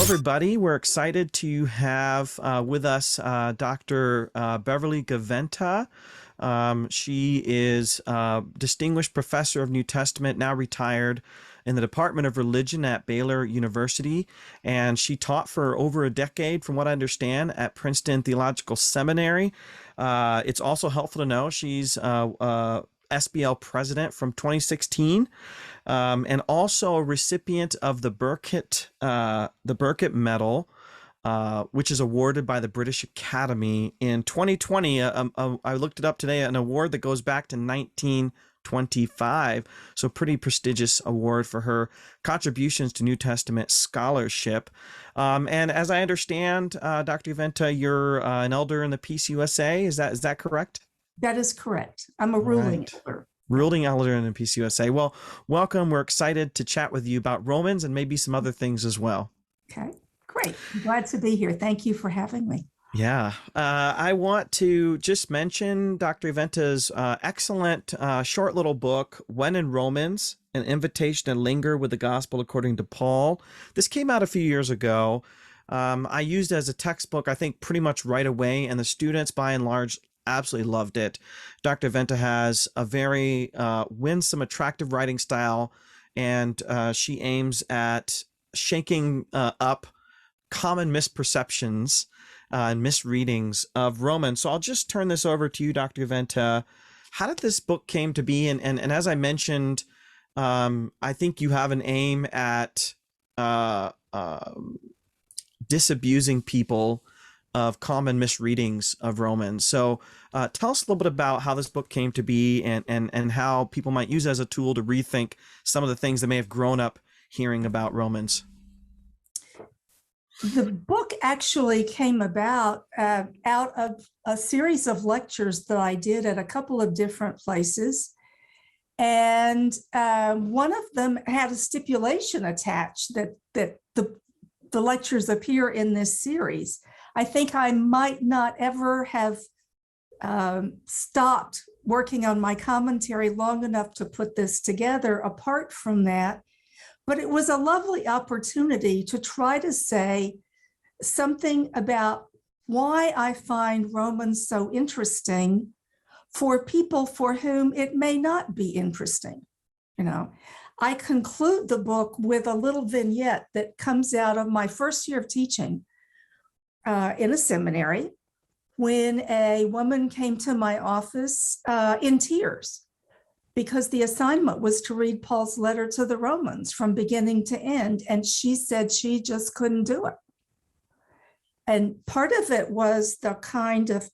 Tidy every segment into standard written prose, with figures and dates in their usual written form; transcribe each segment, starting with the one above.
everybody. We're excited to have with us Dr. Beverly Gaventa. She is a distinguished professor of New Testament, now retired, in the Department of Religion at Baylor University. And she taught for over a decade, from what I understand, at Princeton Theological Seminary. It's also helpful to know she's SBL president from 2016, and also a recipient of the Burkitt Medal, which is awarded by the British Academy in 2020. I looked it up today, an award that goes back to 1925. So pretty prestigious award for her contributions to New Testament scholarship. And as I understand, Dr. Gaventa, you're an elder in the PCUSA. Is that correct? That is correct. I'm a ruling elder. Ruling elder in the PCUSA. Well, welcome. We're excited to chat with you about Romans and maybe some other things as well. Okay, great. I'm glad to be here. Thank you for having me. Yeah. I want to just mention Dr. Gaventa's excellent short little book, When in Romans, An Invitation to Linger with the Gospel According to Paul. This came out a few years ago. I used it as a textbook, I think, pretty much right away, and the students, by and large, absolutely loved it. Dr. Gaventa has a very winsome, attractive writing style, and she aims at shaking up common misperceptions and misreadings of Romans. So I'll just turn this over to you, Dr. Gaventa. How did this book came to be? And as I mentioned, I think you have an aim at disabusing people of common misreadings of Romans. So tell us a little bit about how this book came to be, and how people might use it as a tool to rethink some of the things they may have grown up hearing about Romans. The book actually came about out of a series of lectures that I did at a couple of different places. And one of them had a stipulation attached that the lectures appear in this series. I think I might not ever have stopped working on my commentary long enough to put this together apart from that. But it was a lovely opportunity to try to say something about why I find Romans so interesting for people for whom it may not be interesting. I conclude the book with a little vignette that comes out of my first year of teaching in a seminary, when a woman came to my office in tears, because the assignment was to read Paul's letter to the Romans from beginning to end. And she said she just couldn't do it. And part of it was the kind of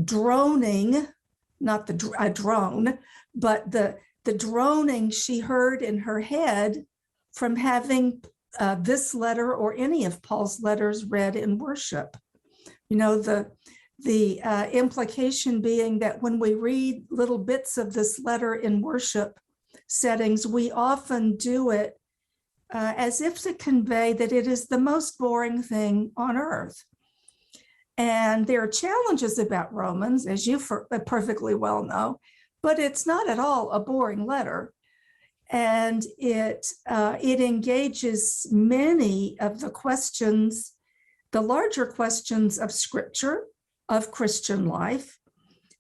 droning, not a drone, but the droning she heard in her head from having this letter or any of Paul's letters read in worship. The implication being that when we read little bits of this letter in worship settings, we often do it as if to convey that it is the most boring thing on earth. And there are challenges about Romans, as you perfectly well know, but it's not at all a boring letter. And it engages many of the questions, the larger questions of Scripture, of Christian life.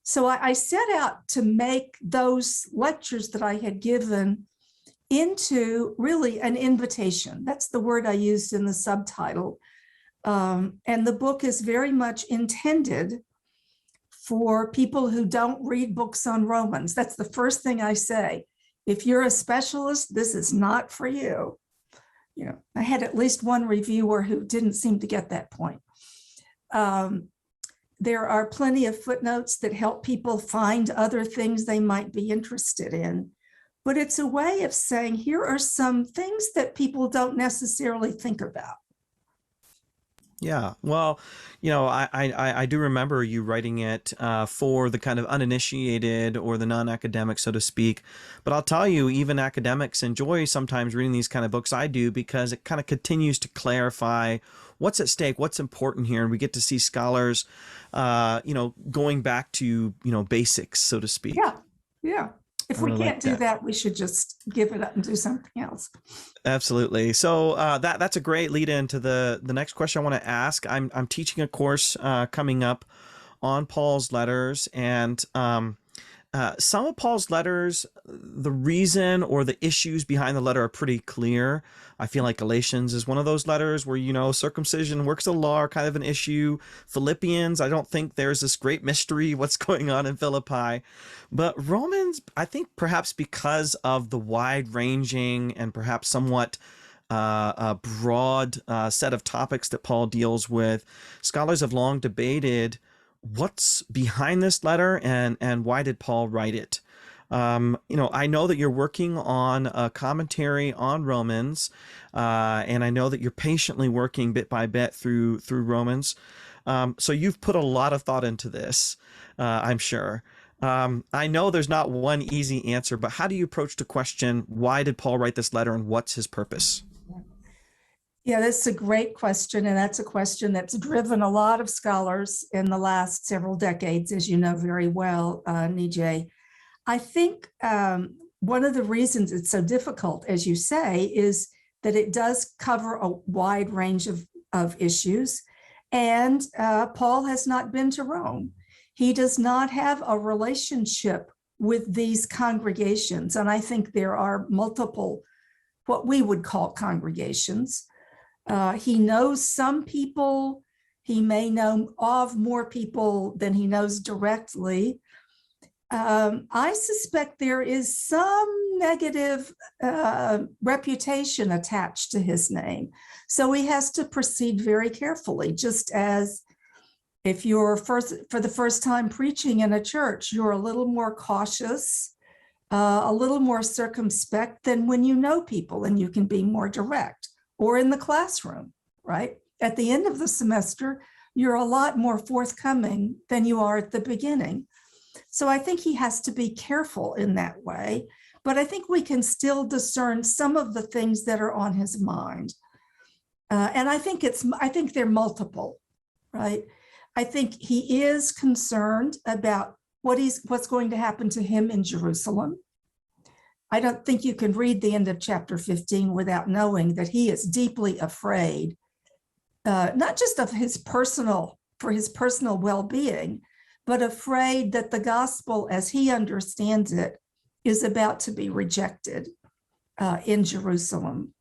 So I set out to make those lectures that I had given into really an invitation. That's the word I used in the subtitle. And the book is very much intended for people who don't read books on Romans. That's the first thing I say. If you're a specialist, this is not for you. I had at least one reviewer who didn't seem to get that point. There are plenty of footnotes that help people find other things they might be interested in. But it's a way of saying, here are some things that people don't necessarily think about. Yeah, well, I do remember you writing it for the kind of uninitiated or the non-academic, so to speak. But I'll tell you, even academics enjoy sometimes reading these kind of books. I do, because it kind of continues to clarify what's at stake, what's important here, and we get to see scholars, going back to basics, so to speak. Yeah. If I we really can't like do that. that, we should just give it up and do something else. Absolutely. So that's a great lead into the next question I want to ask. I'm teaching a course coming up on Paul's letters, and some of Paul's letters, the reason or the issues behind the letter are pretty clear. I feel like Galatians is one of those letters where, circumcision, works of the law are kind of an issue. Philippians, I don't think there's this great mystery what's going on in Philippi. But Romans, I think perhaps because of the wide ranging and perhaps somewhat a broad set of topics that Paul deals with, scholars have long debated what's behind this letter and why did Paul write it. I know that you're working on a commentary on Romans, and I know that you're patiently working bit by bit through Romans. So you've put a lot of thought into this, I'm sure. I know there's not one easy answer, but how do you approach the question, why did Paul write this letter and what's his purpose? Yeah, that's a great question. And that's a question that's driven a lot of scholars in the last several decades, as you know very well, Nijay. I think one of the reasons it's so difficult, as you say, is that it does cover a wide range of issues. And Paul has not been to Rome. He does not have a relationship with these congregations. And I think there are multiple, what we would call congregations. He knows some people. He may know of more people than he knows directly. I suspect there is some negative reputation attached to his name. So he has to proceed very carefully, just as if you're for the first time preaching in a church, you're a little more cautious, a little more circumspect than when you know people and you can be more direct, or in the classroom, right? At the end of the semester, you're a lot more forthcoming than you are at the beginning. So I think he has to be careful in that way, but I think we can still discern some of the things that are on his mind. And I think they're multiple, right? I think he is concerned about what's going to happen to him in Jerusalem. I don't think you can read the end of chapter 15 without knowing that he is deeply afraid, not just of his personal well-being, but afraid that the gospel, as he understands it, is about to be rejected in Jerusalem.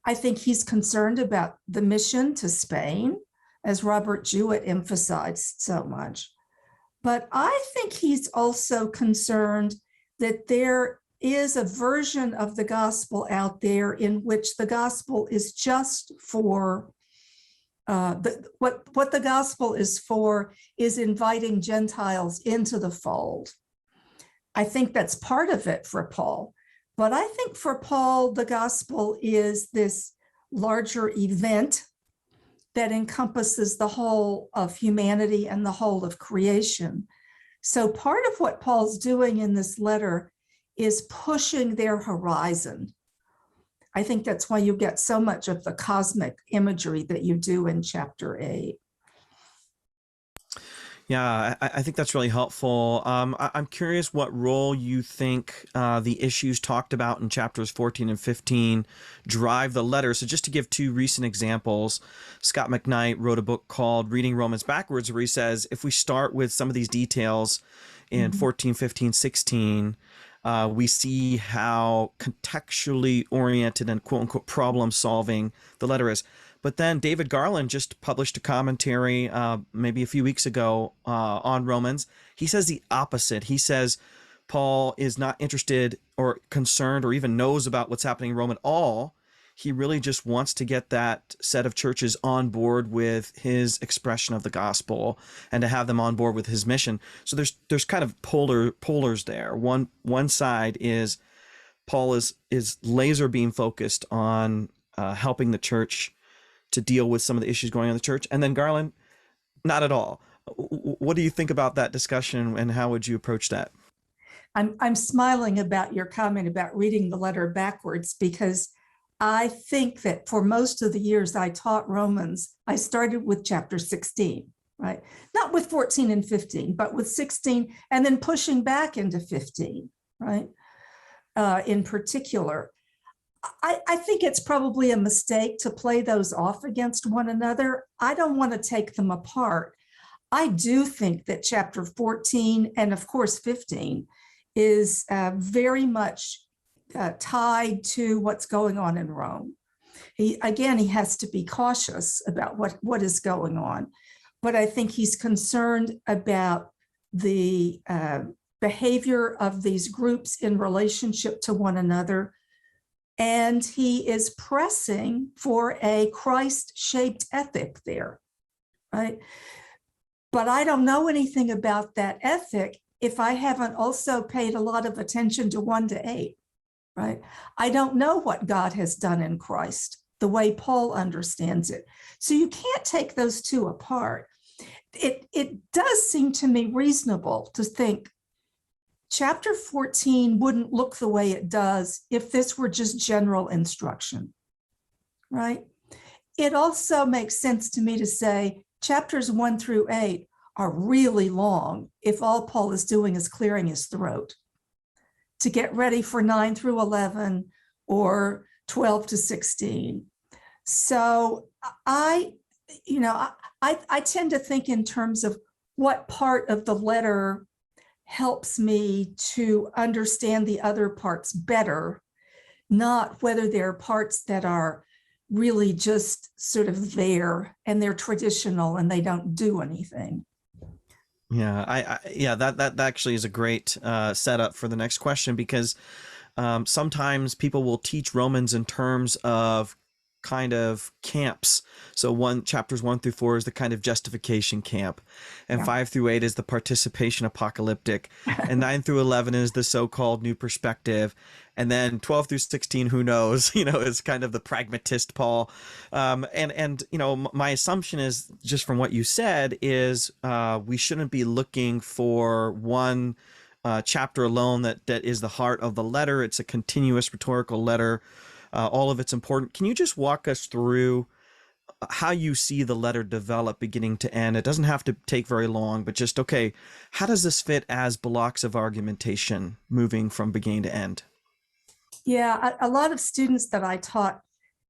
I think he's concerned about the mission to Spain, as Robert Jewett emphasized so much. But I think he's also concerned that there is a version of the gospel out there in which the gospel is just for what the gospel is for is inviting Gentiles into the fold. I think that's part of it for Paul. But I think for Paul, the gospel is this larger event that encompasses the whole of humanity and the whole of creation. So part of what Paul's doing in this letter is pushing their horizon. I think that's why you get so much of the cosmic imagery that you do in chapter 8. Yeah, I think that's really helpful. I'm curious what role you think the issues talked about in chapters 14 and 15 drive the letter. So just to give two recent examples, Scott McKnight wrote a book called Reading Romans Backwards, where he says, if we start with some of these details in 14, 15, 16, we see how contextually oriented and quote unquote problem solving the letter is. But then David Garland just published a commentary maybe a few weeks ago on Romans. He says the opposite. He says Paul is not interested or concerned or even knows about what's happening in Rome at all. He really just wants to get that set of churches on board with his expression of the gospel and to have them on board with his mission. So there's kind of polars there. One side is Paul is laser beam focused on helping the church to deal with some of the issues going on in the church. And then Garland, not at all. What do you think about that discussion and how would you approach that? I'm smiling about your comment about reading the letter backwards, because I think that for most of the years I taught Romans, I started with chapter 16, right? Not with 14 and 15, but with 16 and then pushing back into 15. right? In particular. I think it's probably a mistake to play those off against one another. I don't want to take them apart. I do think that chapter 14 and of course 15 is very much tied to what's going on in Rome. He has to be cautious about what is going on, but I think he's concerned about the behavior of these groups in relationship to one another. And he is pressing for a Christ-shaped ethic there, right? But I don't know anything about that ethic if I haven't also paid a lot of attention to 1 to 8, right? I don't know what God has done in Christ, the way Paul understands it. So you can't take those two apart. It does seem to me reasonable to think chapter 14 wouldn't look the way it does if this were just general instruction, right? It also makes sense to me to say chapters 1 through 8 are really long if all Paul is doing is clearing his throat to get ready for 9 through 11 or 12 to 16. So I tend to think in terms of what part of the letter helps me to understand the other parts better, not whether they're parts that are really just sort of there and they're traditional and they don't do anything. Yeah, that actually is a great setup for the next question, because sometimes people will teach Romans in terms of kind of camps. So chapters 1 through 4 is the kind of justification camp, and 5 through 8 is the participation apocalyptic, and 9 through 11 is the so-called new perspective, and then 12 through 16, who knows, is kind of the pragmatist Paul. And my assumption is, just from what you said, is we shouldn't be looking for one chapter alone that is the heart of the letter. It's a continuous rhetorical letter. All of it's important. Can you just walk us through how you see the letter develop beginning to end? It doesn't have to take very long, but just, okay, how does this fit as blocks of argumentation moving from beginning to end? Yeah, a lot of students that I taught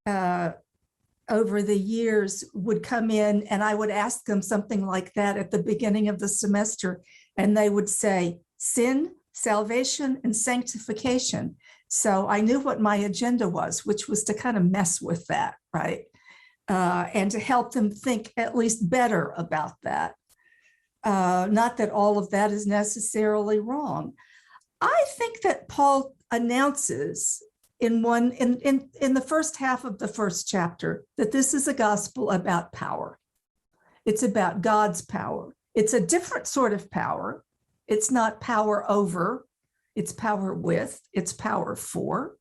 over the years would come in and I would ask them something like that at the beginning of the semester, and they would say, sin, salvation, and sanctification. So I knew what my agenda was, which was to kind of mess with that, right? And to help them think at least better about that. Not that all of that is necessarily wrong. I think that Paul announces in the first half of the first chapter that this is a gospel about power. It's about God's power. It's a different sort of power. It's not power over, it's power with, it's power for,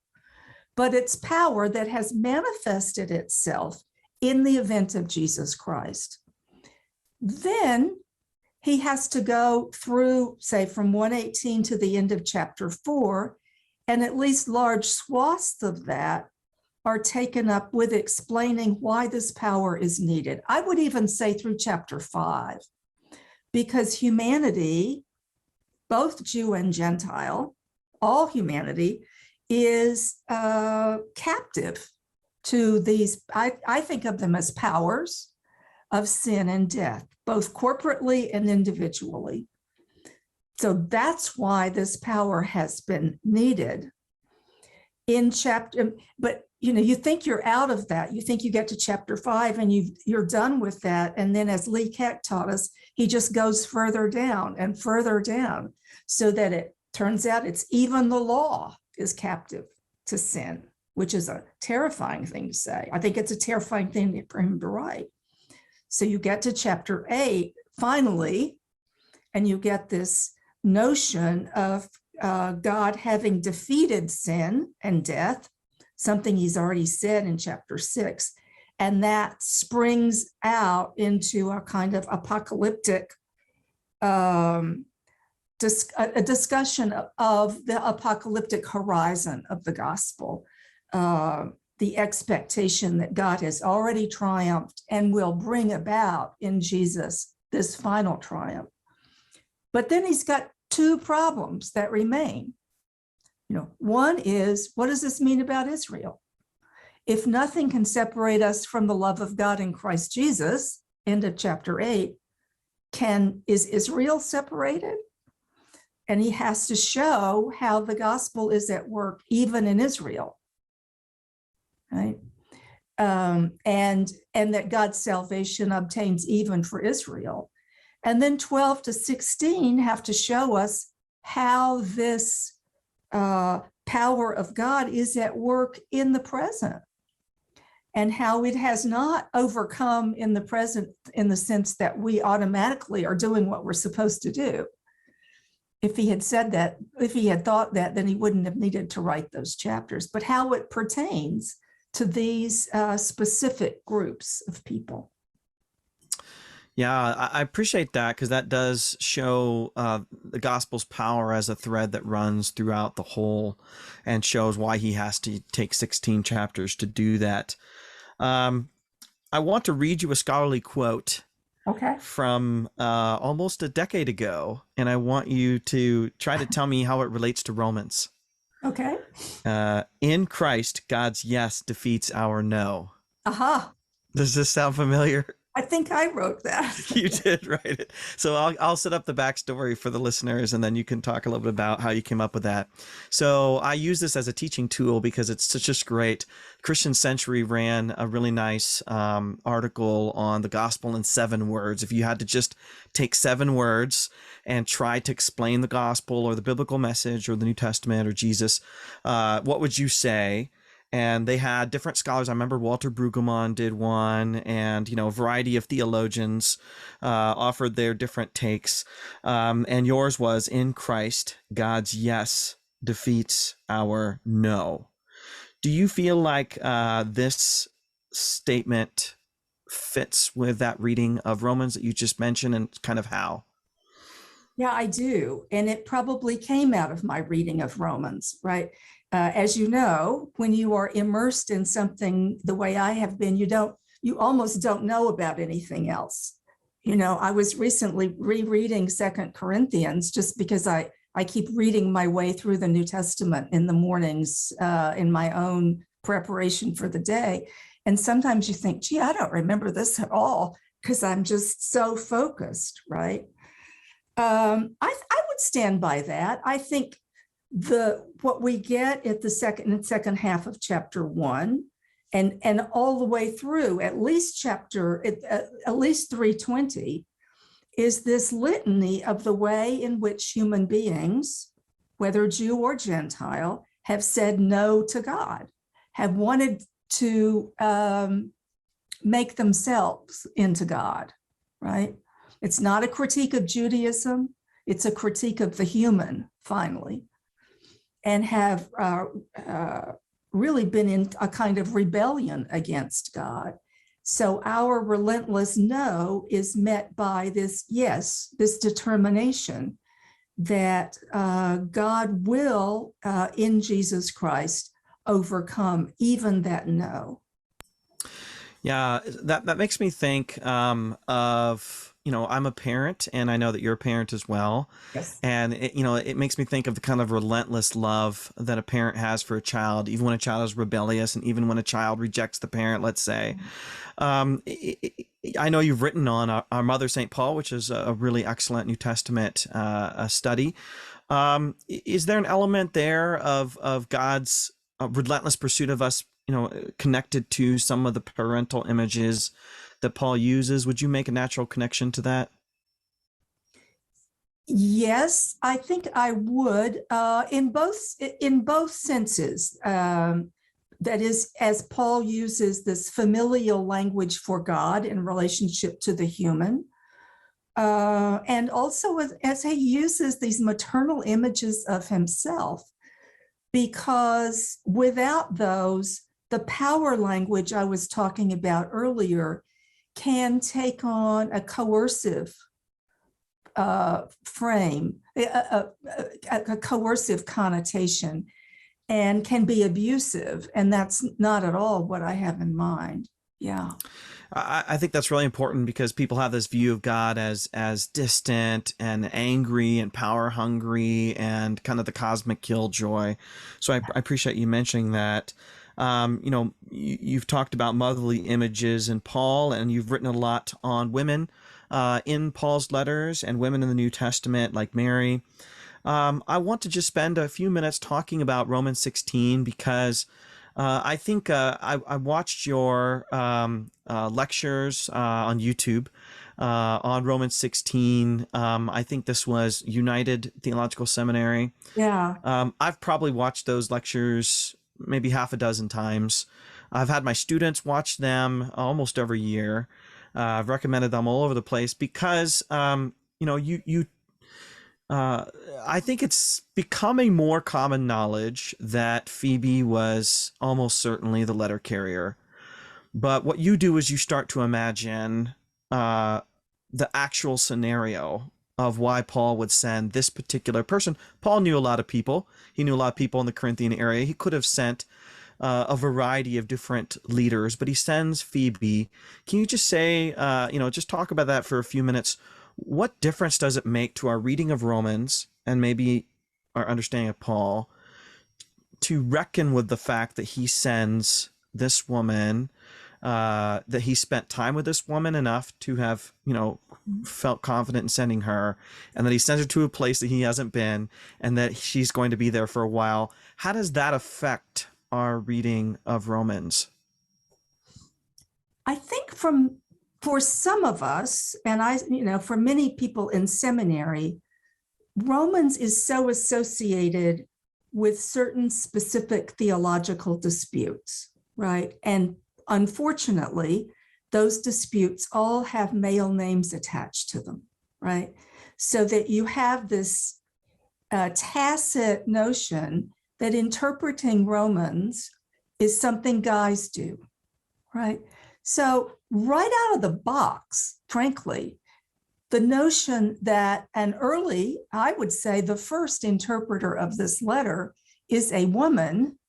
but it's power that has manifested itself in the event of Jesus Christ. Then he has to go through, say, from 118 to the end of chapter 4, and at least large swaths of that are taken up with explaining why this power is needed. I would even say through chapter 5, because humanity, both Jew and Gentile, all humanity, is captive to these, I think of them as powers of sin and death, both corporately and individually. So that's why this power has been needed in chapter, but you think you're out of that. You think you get to chapter 5 and you're done with that. And then, as Lee Keck taught us, he just goes further down and further down, so that it turns out it's even the law is captive to sin, which is a terrifying thing to say. I think it's a terrifying thing for him to write. So you get to chapter 8 finally, and you get this notion of God having defeated sin and death, something he's already said in chapter 6. And that springs out into a kind of apocalyptic a discussion of the apocalyptic horizon of the gospel, the expectation that God has already triumphed and will bring about in Jesus this final triumph. But then he's got two problems that remain. One is, what does this mean about Israel? If nothing can separate us from the love of God in Christ Jesus, end of chapter 8, is Israel separated? And he has to show how the gospel is at work even in Israel, right? And that God's salvation obtains even for Israel. And then 12 to 16 have to show us how this power of God is at work in the present, and how it has not overcome in the present in the sense that we automatically are doing what we're supposed to do. If he had said that, if he had thought that, then he wouldn't have needed to write those chapters, but how it pertains to these specific groups of people. Yeah, I appreciate that, because that does show the gospel's power as a thread that runs throughout the whole, and shows why he has to take 16 chapters to do that. I want to read you a scholarly quote from almost a decade ago, and I want you to try to tell me how it relates to Romans. Okay. In Christ, God's yes defeats our no. Aha. Does this sound familiar? I think I wrote that. You did write it. So I'll set up the backstory for the listeners, and then you can talk a little bit about how you came up with that. So I use this as a teaching tool because it's just great. Christian Century ran a really nice article on the gospel in 7 words. If you had to just take 7 words and try to explain the gospel or the biblical message or the New Testament or Jesus, what would you say? And they had different scholars. I remember Walter Brueggemann did one, and a variety of theologians offered their different takes. And yours was, in Christ, God's yes defeats our no. Do you feel like this statement fits with that reading of Romans that you just mentioned, and kind of how? Yeah, I do. And it probably came out of my reading of Romans, right? As you know, when you are immersed in something the way I have been, you almost don't know about anything else. I was recently rereading 2 Corinthians just because I keep reading my way through the New Testament in the mornings in my own preparation for the day. And sometimes you think, gee, I don't remember this at all because I'm just so focused, right? I would stand by that. I think what we get at the second half of chapter 1 and all the way through at least 320 is this litany of the way in which human beings, whether Jew or Gentile, have said no to God, have wanted to make themselves into God, right? It's not a critique of Judaism. It's a critique of the human, finally, and have really been in a kind of rebellion against God. So our relentless no is met by this yes, this determination that God will, in Jesus Christ, overcome even that no. Yeah, that makes me think of, I'm a parent, and I know that you're a parent as well. Yes. And it makes me think of the kind of relentless love that a parent has for a child, even when a child is rebellious, and even when a child rejects the parent, let's say. I know you've written on our Mother St. Paul, which is a really excellent New Testament study. Is there an element there of God's relentless pursuit of us, connected to some of the parental images that Paul uses? Would you make a natural connection to that? Yes, I think I would, in both senses. That is, as Paul uses this familial language for God in relationship to the human, and also as he uses these maternal images of himself, because without those, the power language I was talking about earlier can take on a coercive frame, a coercive connotation, and can be abusive. And that's not at all what I have in mind. Yeah. I think that's really important because people have this view of God as distant and angry and power hungry and kind of the cosmic killjoy. So I appreciate you mentioning that. You've talked about motherly images in Paul, and you've written a lot on women in Paul's letters and women in the New Testament, like Mary. I want to just spend a few minutes talking about Romans 16 because I think I watched your lectures on YouTube on Romans 16. I think this was United Theological Seminary. Yeah. I've probably watched those lectures maybe half a dozen times. I've had my students watch them almost every year. I've recommended them all over the place because you uh, I think it's becoming more common knowledge that Phoebe was almost certainly the letter carrier. But what you do is you start to imagine uh, the actual scenario of why Paul would send this particular person. Paul knew a lot of people. He knew a lot of people in the Corinthian area. He could have sent a variety of different leaders, but he sends Phoebe. Can you just say, just talk about that for a few minutes? What difference does it make to our reading of Romans and maybe our understanding of Paul to reckon with the fact that he sends this woman, that he spent time with this woman enough to have, felt confident in sending her, and that he sends her to a place that he hasn't been, and that she's going to be there for a while? How does that affect our reading of Romans? I think for some of us, and for many people in seminary, Romans is so associated with certain specific theological disputes, right? And unfortunately, those disputes all have male names attached to them, right? So that you have this tacit notion that interpreting Romans is something guys do, right? So right out of the box, frankly, the notion that an early, I would say the first interpreter of this letter is a woman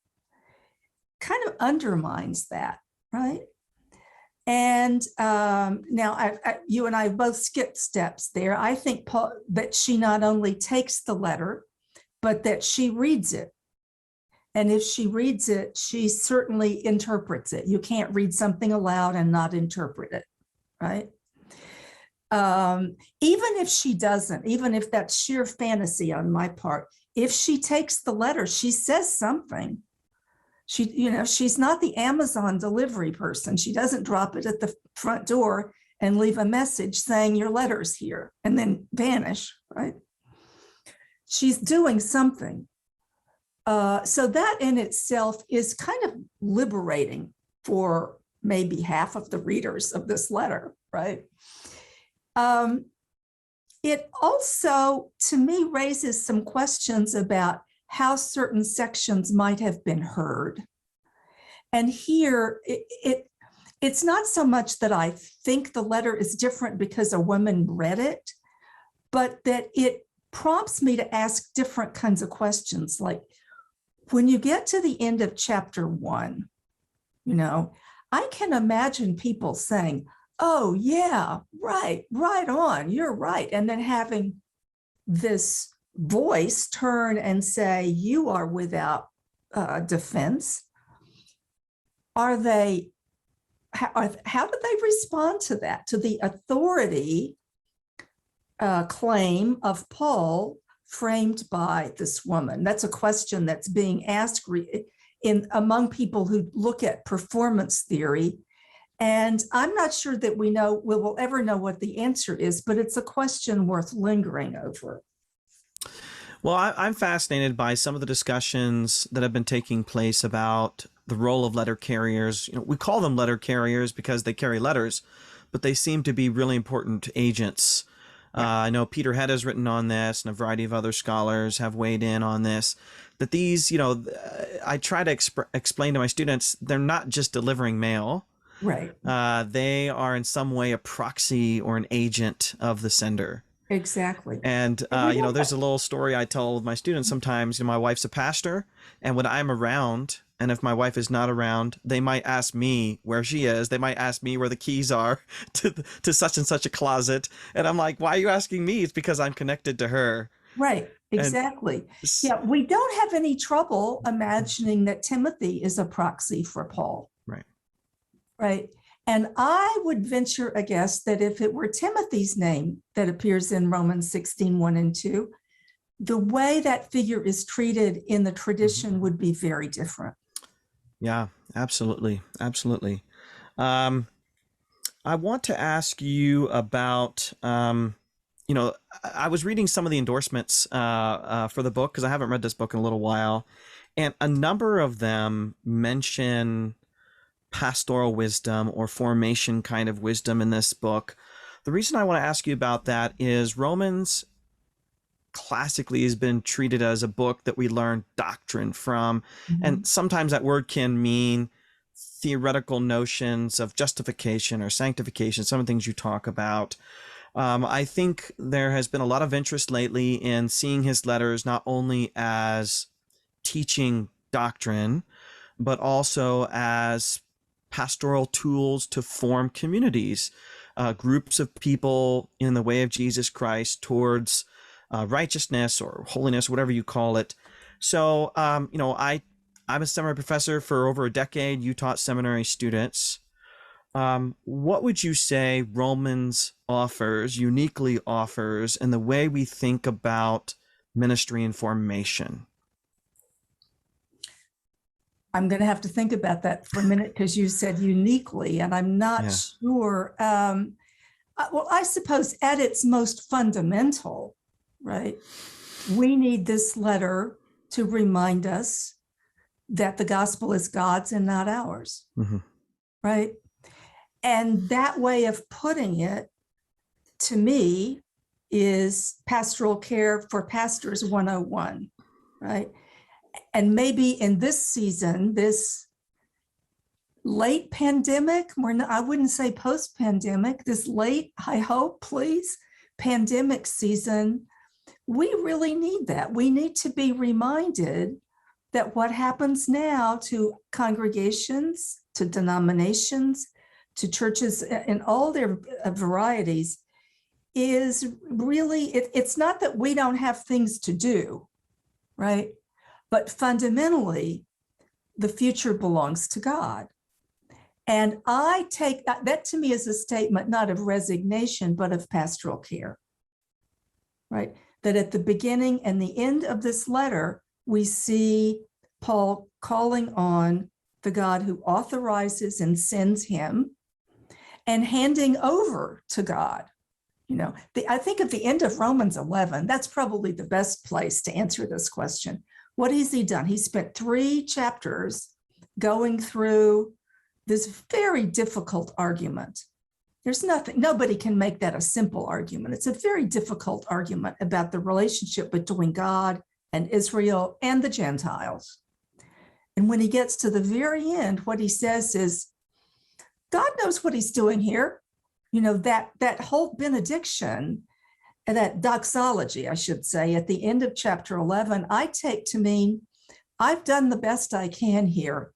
kind of undermines that, right? And now you and I both skipped steps there. I think Paul, that she not only takes the letter, but that she reads it. And if she reads it, she certainly interprets it. You can't read something aloud and not interpret it, right? Even if she doesn't, even if that's sheer fantasy on my part, if she takes the letter, she says something. She's not the Amazon delivery person. She doesn't drop it at the front door and leave a message saying your letter's here and then vanish, right? She's doing something. So that in itself is kind of liberating for maybe half of the readers of this letter, right? It also, to me, raises some questions about how certain sections might have been heard. And here, it's not so much that I think the letter is different because a woman read it, but that it prompts me to ask different kinds of questions. Like when you get to the end of chapter 1, I can imagine people saying, oh yeah, right on, you're right. And then having this voice turn and say, you are without defense. How do they respond to that, to the authority claim of Paul framed by this woman? That's a question that's being asked among people who look at performance theory. And I'm not sure that we will ever know what the answer is, but it's a question worth lingering over. Well, I'm fascinated by some of the discussions that have been taking place about the role of letter carriers. We call them letter carriers because they carry letters, but they seem to be really important agents. I know Peter Head has written on this, and a variety of other scholars have weighed in on this, that these, I try to explain to my students, they're not just delivering mail. Right. They are in some way a proxy or an agent of the sender. Exactly. And, there's a little story I tell my students sometimes. My wife's a pastor, and when I'm around And if my wife is not around, they might ask me where she is. They might ask me where the keys are to such and such a closet. And I'm like, why are you asking me? It's because I'm connected to her. Right, And exactly. Yeah, we don't have any trouble imagining that Timothy is a proxy for Paul. right. Right. And I would venture a guess that if it were Timothy's name that appears in Romans 16, 1 and 2, the way that figure is treated in the tradition would be very different. Yeah, absolutely. Absolutely. I want to ask you about, I was reading some of the endorsements for the book because I haven't read this book in a little while. And a number of them mention pastoral wisdom or formation kind of wisdom in this book. The reason I want to ask you about that is Romans classically has been treated as a book that we learn doctrine from. And sometimes that word can mean theoretical notions of justification or sanctification, some of the things you talk about. I think there has been a lot of interest lately in seeing his letters not only as teaching doctrine, but also as pastoral tools to form communities, groups of people in the way of Jesus Christ towards righteousness or holiness, whatever you call it. So, I'm a seminary professor for over a decade. You taught seminary students. What would you say Romans uniquely offers in the way we think about ministry and formation? I'm going to have to think about that for a minute because you said uniquely, and I'm not sure. Well, I suppose at its most fundamental, right, we need this letter to remind us that the gospel is God's and not ours, right? And that way of putting it, to me, is pastoral care for pastors 101, right? And maybe in this season, this late pandemic, I wouldn't say post-pandemic, this late, I hope, please, pandemic season, we really need that. We need to be reminded that what happens now to congregations, to denominations, to churches in all their varieties is really, it's not that we don't have things to do, right? But fundamentally, the future belongs to God. And I take that to me as a statement, not of resignation, but of pastoral care, right? That at the beginning and the end of this letter, we see Paul calling on the God who authorizes and sends him and handing over to God. I think at the end of Romans 11, that's probably the best place to answer this question. What has he done? He spent 3 chapters going through this very difficult argument. Nobody can make that a simple argument. It's a very difficult argument about the relationship between God and Israel and the Gentiles. And when he gets to the very end, what he says is, God knows what he's doing here. That whole benediction, that doxology, I should say, at the end of chapter 11, I take to mean, I've done the best I can here.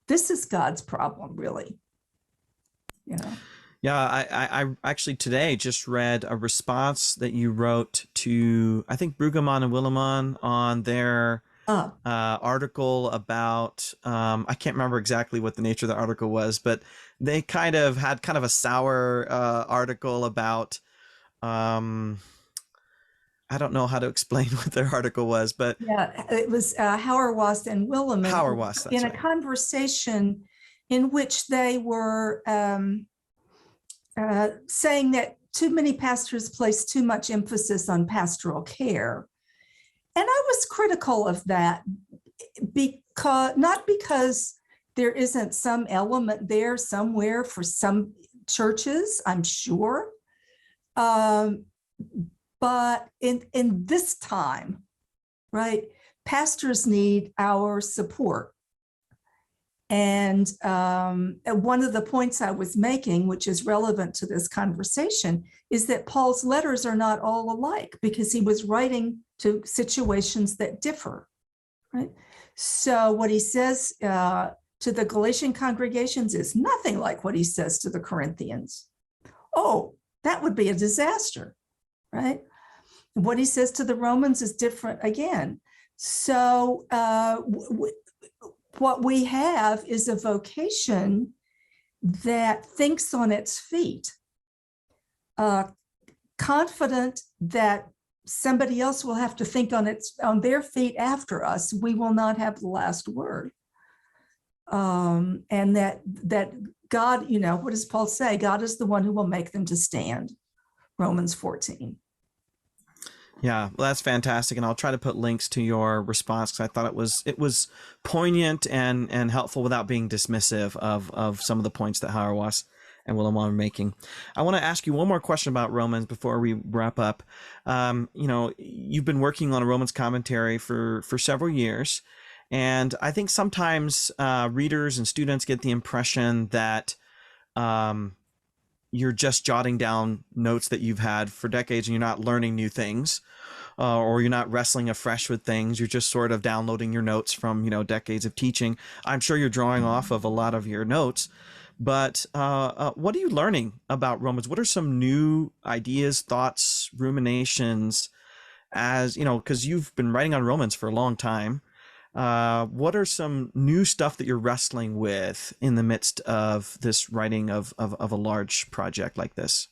This is God's problem, really. Yeah, I actually today just read a response that you wrote to, I think, Brueggemann and Willimon on their article about, I can't remember exactly what the nature of the article was, but they kind of had kind of a sour article about, I don't know how to explain what their article was, but yeah, it was Hauerwas and Willimon Hauerwas, that's in right. a conversation in which they were saying that too many pastors place too much emphasis on pastoral care. And I was critical of that, not because there isn't some element there somewhere for some churches, I'm sure. But in this time, right, pastors need our support. And one of the points I was making, which is relevant to this conversation, is that Paul's letters are not all alike because he was writing to situations that differ, right? So what he says to the Galatian congregations is nothing like what he says to the Corinthians. Oh, that would be a disaster, right? What he says to the Romans is different again. So what we have is a vocation that thinks on its feet, confident that somebody else will have to think on their feet after us. We will not have the last word. And that God, what does Paul say? God is the one who will make them to stand. Romans 14. Yeah, well, that's fantastic, and I'll try to put links to your response because I thought it was poignant and helpful without being dismissive of some of the points that Hauerwas and Willem are making. I want to ask you one more question about Romans before we wrap up. You've been working on a Romans commentary for several years, and I think sometimes readers and students get the impression that you're just jotting down notes that you've had for decades and you're not learning new things, or you're not wrestling afresh with things. You're just sort of downloading your notes from, decades of teaching. I'm sure you're drawing off of a lot of your notes, but what are you learning about Romans? What are some new ideas, thoughts, ruminations, as, because you've been writing on Romans for a long time. What are some new stuff that you're wrestling with in the midst of this writing of a large project like this?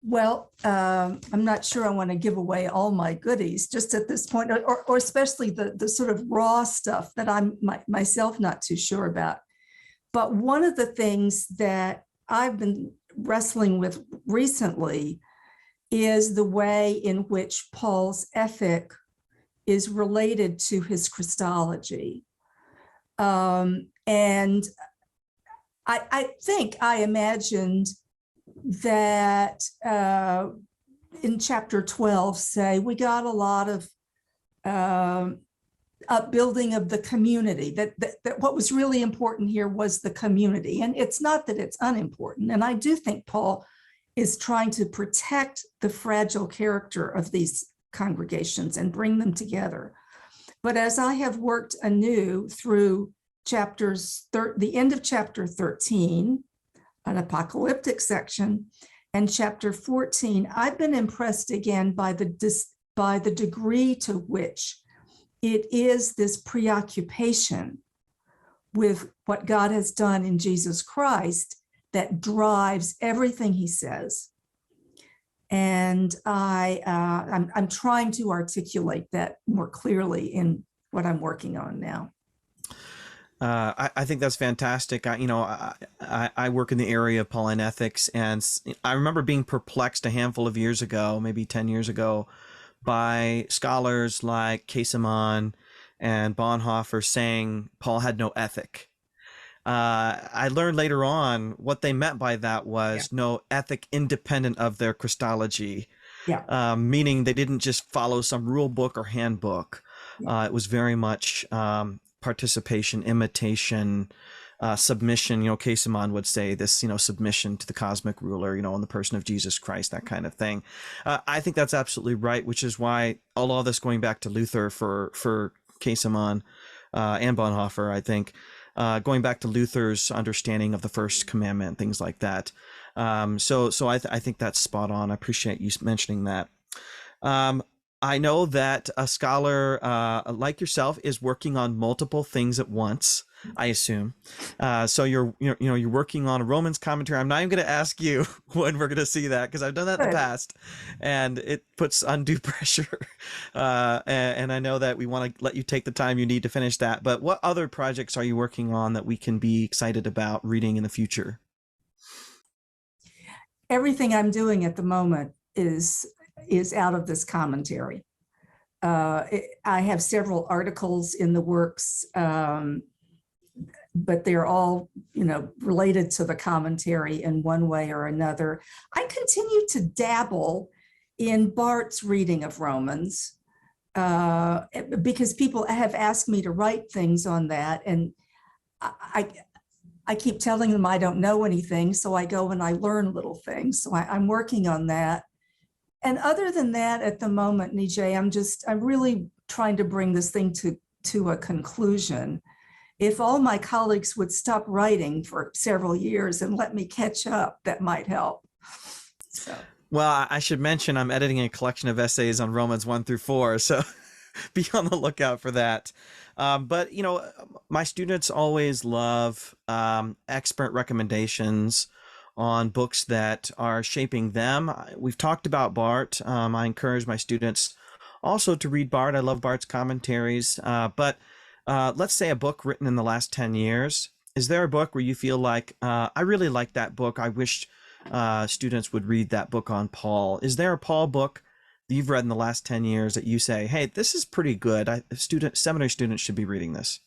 Well, I'm not sure I want to give away all my goodies just at this point, or especially the sort of raw stuff that I'm myself not too sure about. But one of the things that I've been wrestling with recently is the way in which Paul's ethic is related to his Christology. And I imagined that in chapter 12, say, we got a lot of upbuilding of the community, that what was really important here was the community. And it's not that it's unimportant. And I do think Paul is trying to protect the fragile character of these congregations and bring them together. But as I have worked anew through the end of chapter 13, an apocalyptic section, and chapter 14, I've been impressed again by the degree to which it is this preoccupation with what God has done in Jesus Christ that drives everything he says. And I'm trying to articulate that more clearly in what I'm working on now. I think that's fantastic. I work in the area of Pauline ethics, and I remember being perplexed a handful of years ago, maybe 10 years ago, by scholars like Casemon and Bonhoeffer saying Paul had no ethic. I learned later on what they meant by that was no ethic independent of their Christology, meaning they didn't just follow some rule book or handbook. It was very much participation, imitation, submission. Casemon would say this, submission to the cosmic ruler, in the person of Jesus Christ, that kind of thing. I think that's absolutely right, which is why all of this going back to Luther for Casemon and Bonhoeffer, I think, going back to Luther's understanding of the first commandment, things like that. So I think that's spot on. I appreciate you mentioning that. I know that a scholar like yourself is working on multiple things at once, I assume. So you're working on a Romans commentary. I'm not even going to ask you when we're going to see that, because I've done that in the past, and it puts undue pressure. And I know that we want to let you take the time you need to finish that. But what other projects are you working on that we can be excited about reading in the future? Everything I'm doing at the moment is out of this commentary. I have several articles in the works, but they're all, related to the commentary in one way or another. I continue to dabble in Barth's reading of Romans because people have asked me to write things on that, and I keep telling them I don't know anything, so I go and I learn little things. So I'm working on that. And other than that, at the moment, Nijay, I'm really trying to bring this thing to a conclusion. If all my colleagues would stop writing for several years and let me catch up, that might help. So. Well, I should mention I'm editing a collection of essays on Romans 1 through 4, so be on the lookout for that. But, you know, my students always love expert recommendations on books that are shaping them. We've talked about Barth. I encourage my students also to read Barth. I love Barth's commentaries. But let's say a book written in the last 10 years. Is there a book where you feel like, I really like that book. I wish students would read that book on Paul. Is there a Paul book that you've read in the last 10 years that you say, hey, this is pretty good. Seminary students should be reading this?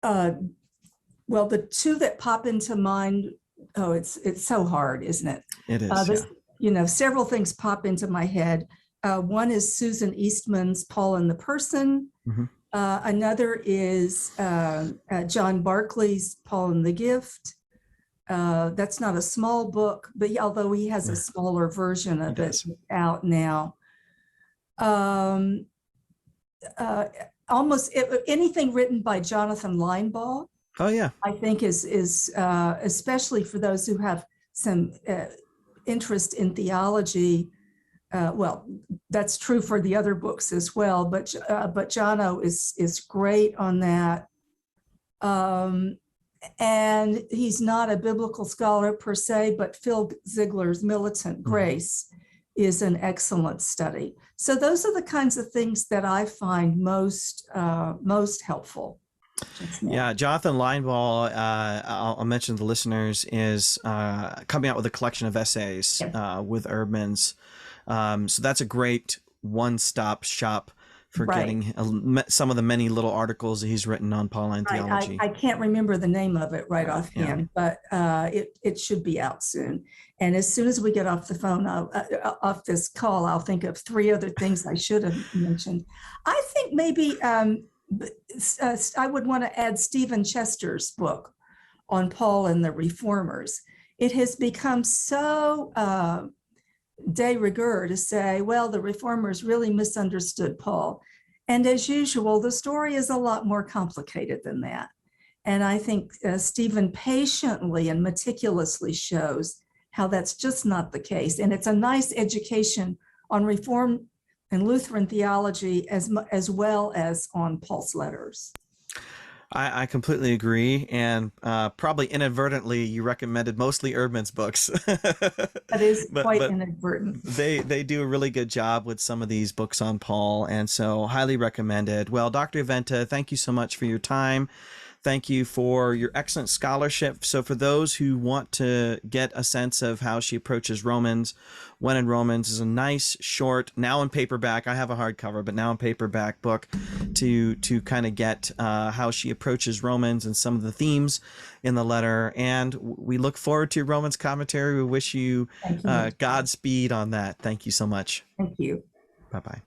Well, the two that pop into mind, it's so hard, isn't it? It is. You know, several things pop into my head. One is Susan Eastman's Paul and the Person. Mm-hmm. Another is John Barclay's Paul and the Gift. That's not a small book, but although he has a smaller version of it out now. Almost anything written by Jonathan Linebaugh. Oh yeah, I think is especially for those who have some interest in theology. Well, that's true for the other books as well, but Jono is great on that. And he's not a biblical scholar per se, but Phil Ziegler's Militant Grace is an excellent study. So those are the kinds of things that I find most helpful. Yeah, Jonathan Linebaugh, I'll mention to the listeners, is coming out with a collection of essays with Erdman's. So that's a great one-stop shop for getting some of the many little articles that he's written on Pauline theology. I can't remember the name of it offhand, but it should be out soon. And as soon as we get off the phone, off this call, I'll think of 3 other things I should have mentioned. I think maybe I would want to add Stephen Chester's book on Paul and the Reformers. It has become so de rigueur to say, well, the Reformers really misunderstood Paul. And as usual, the story is a lot more complicated than that. And I think Stephen patiently and meticulously shows how that's just not the case. And it's a nice education on Reform and Lutheran theology as well as on Paul's letters. I completely agree, and probably inadvertently you recommended mostly Erdman's books. That is quite inadvertent. They do a really good job with some of these books on Paul, and so highly recommended. Well, Dr. Gaventa, thank you so much for your time. Thank you for your excellent scholarship. So for those who want to get a sense of how she approaches Romans, When in Romans is a nice, short, now in paperback, I have a hardcover, but now in paperback book to kind of get how she approaches Romans and some of the themes in the letter. And we look forward to Romans commentary. We wish you Godspeed on that. Thank you so much. Thank you. Bye-bye.